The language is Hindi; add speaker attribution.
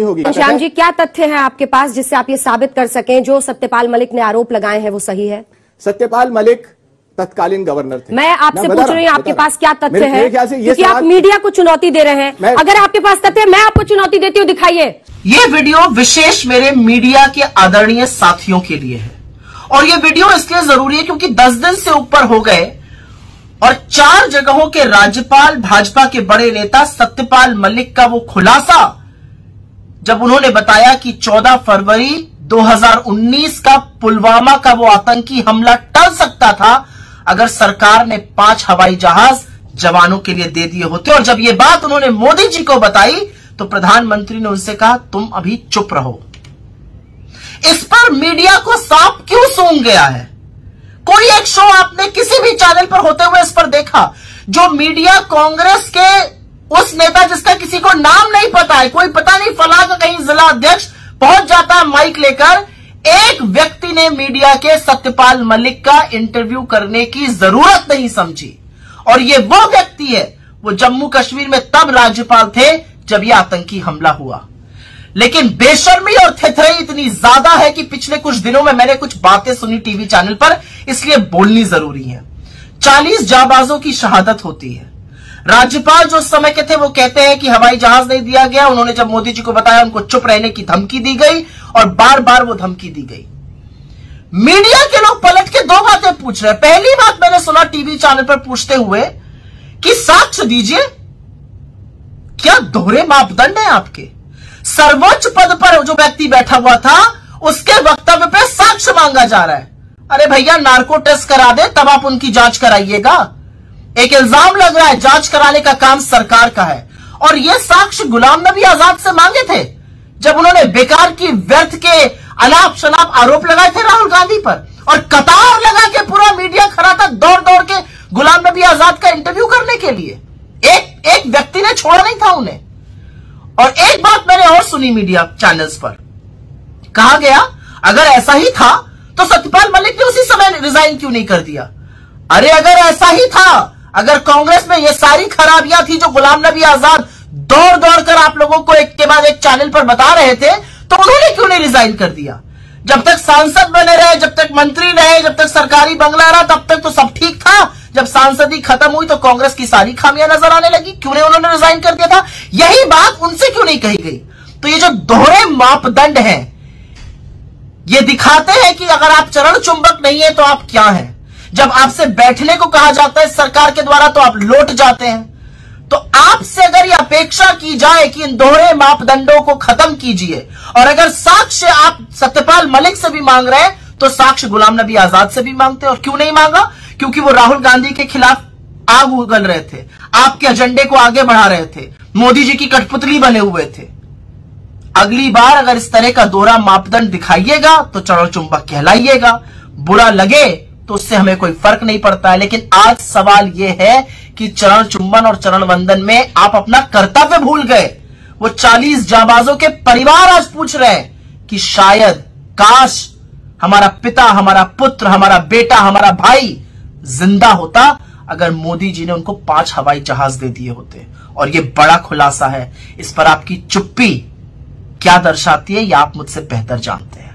Speaker 1: होगी।
Speaker 2: श्याम जी, क्या तथ्य है आपके पास जिससे आप ये साबित कर सकें जो सत्यपाल मलिक ने आरोप लगाए हैं वो सही है?
Speaker 1: सत्यपाल मलिक तत्कालीन गवर्नर थे।
Speaker 2: मैं आपसे पूछ रही हूँ आपके पास क्या तथ्य है, क्योंकि आप
Speaker 1: सवाल...
Speaker 2: मीडिया को चुनौती दे रहे हैं। अगर आपके पास तथ्य है, मैं आपको चुनौती देती हूँ, दिखाइए।
Speaker 3: ये वीडियो विशेष मेरे मीडिया के आदरणीय साथियों के लिए है, और ये वीडियो इसलिए जरूरी है क्योंकि 10 दिन से ऊपर हो गए और 4 जगहों के राज्यपाल, भाजपा के बड़े नेता सत्यपाल मलिक का वो खुलासा, जब उन्होंने बताया कि 14 फरवरी 2019 का पुलवामा का वो आतंकी हमला टल सकता था अगर सरकार ने 5 हवाई जहाज जवानों के लिए दे दिए होते। और जब ये बात उन्होंने मोदी जी को बताई तो प्रधानमंत्री ने उनसे कहा तुम अभी चुप रहो। इस पर मीडिया को सांप क्यों सूंघ गया है? कोई एक शो आपने किसी भी चैनल पर होते हुए इस पर देखा? जो मीडिया कांग्रेस के उस नेता जिसका किसी को नाम नहीं पता है, कोई पता नहीं फला का कहीं जिला अध्यक्ष पहुंच जाता है माइक लेकर, एक व्यक्ति ने मीडिया के सत्यपाल मलिक का इंटरव्यू करने की जरूरत नहीं समझी। और ये वो व्यक्ति है, वो जम्मू कश्मीर में तब राज्यपाल थे जब यह आतंकी हमला हुआ। लेकिन बेशर्मी और थेथराई इतनी ज्यादा है कि पिछले कुछ दिनों में मैंने कुछ बातें सुनी टीवी चैनल पर, इसलिए बोलनी जरूरी है। 40 जाबाजों की शहादत होती है। राज्यपाल जो समय के थे वो कहते हैं कि हवाई जहाज नहीं दिया गया। उन्होंने जब मोदी जी को बताया उनको चुप रहने की धमकी दी गई और बार बार वो धमकी दी गई। मीडिया के लोग पलट के 2 बातें पूछ रहे हैं। पहली बात मैंने सुना टीवी चैनल पर पूछते हुए कि साक्ष्य दीजिए। क्या दोहरे मापदंड है आपके? सर्वोच्च पद पर जो व्यक्ति बैठा हुआ था उसके वक्तव्य पे साक्ष्य मांगा जा रहा है। अरे भैया, नार्को टेस्ट करा दे तब आप उनकी जांच कराइएगा। एक इल्जाम लग रहा है, जांच कराने का काम सरकार का है। और यह साक्ष्य गुलाम नबी आजाद से मांगे थे जब उन्होंने बेकार की व्यर्थ के अनाप शनाप आरोप लगाए थे राहुल गांधी पर, और कतार लगा के पूरा मीडिया खड़ा था दौड़ दौड़ के गुलाम नबी आजाद का इंटरव्यू करने के लिए। एक व्यक्ति ने छोड़ा नहीं था उन्हें। और एक बात मैंने और सुनी मीडिया चैनल्स पर, कहा गया अगर ऐसा ही था तो सत्यपाल मलिक ने उसी समय रिजाइन क्यों नहीं कर दिया? अरे अगर ऐसा ही था, अगर कांग्रेस में ये सारी खराबियां थी जो गुलाम नबी आजाद दौड़ दौड़ कर आप लोगों को एक के बाद एक चैनल पर बता रहे थे, तो उन्होंने क्यों नहीं रिजाइन कर दिया? जब तक सांसद बने रहे, जब तक मंत्री रहे, जब तक सरकारी बंगला रहा, तब तक तो सब ठीक था। जब सांसदी खत्म हुई तो कांग्रेस की सारी खामियां नजर आने लगी। क्यों नहीं उन्होंने रिजाइन कर दिया था? यही बात उनसे क्यों नहीं कही गई? तो ये जो दोहरे मापदंड हैं, ये दिखाते हैं कि अगर आप चरण चुंबक नहीं है तो आप क्या हैं। जब आपसे बैठने को कहा जाता है सरकार के द्वारा तो आप लौट जाते हैं। तो आपसे अगर यह अपेक्षा की जाए कि इन दोहरे मापदंडों को खत्म कीजिए, और अगर साक्ष्य आप सत्यपाल मलिक से भी मांग रहे हैं तो साक्ष्य गुलाम नबी आजाद से भी मांगते हैं। और क्यों नहीं मांगा? क्योंकि वो राहुल गांधी के खिलाफ आग उगल रहे थे, आपके एजेंडे को आगे बढ़ा रहे थे, मोदी जी की कठपुतली बने हुए थे। अगली बार अगर इस तरह का दोहरा मापदंड दिखाइएगा तो चरण चुंबक कहलाइएगा। बुरा लगे तो उससे हमें कोई फर्क नहीं पड़ता है। लेकिन आज सवाल यह है कि चरण चुंबन और चरण वंदन में आप अपना कर्तव्य भूल गए। वो 40 जाबाजों के परिवार आज पूछ रहे हैं कि शायद काश हमारा पिता, हमारा पुत्र, हमारा बेटा, हमारा भाई जिंदा होता अगर मोदी जी ने उनको 5 हवाई जहाज दे दिए होते। और ये बड़ा खुलासा है। इस पर आपकी चुप्पी क्या दर्शाती है, यह आप मुझसे बेहतर जानते हैं।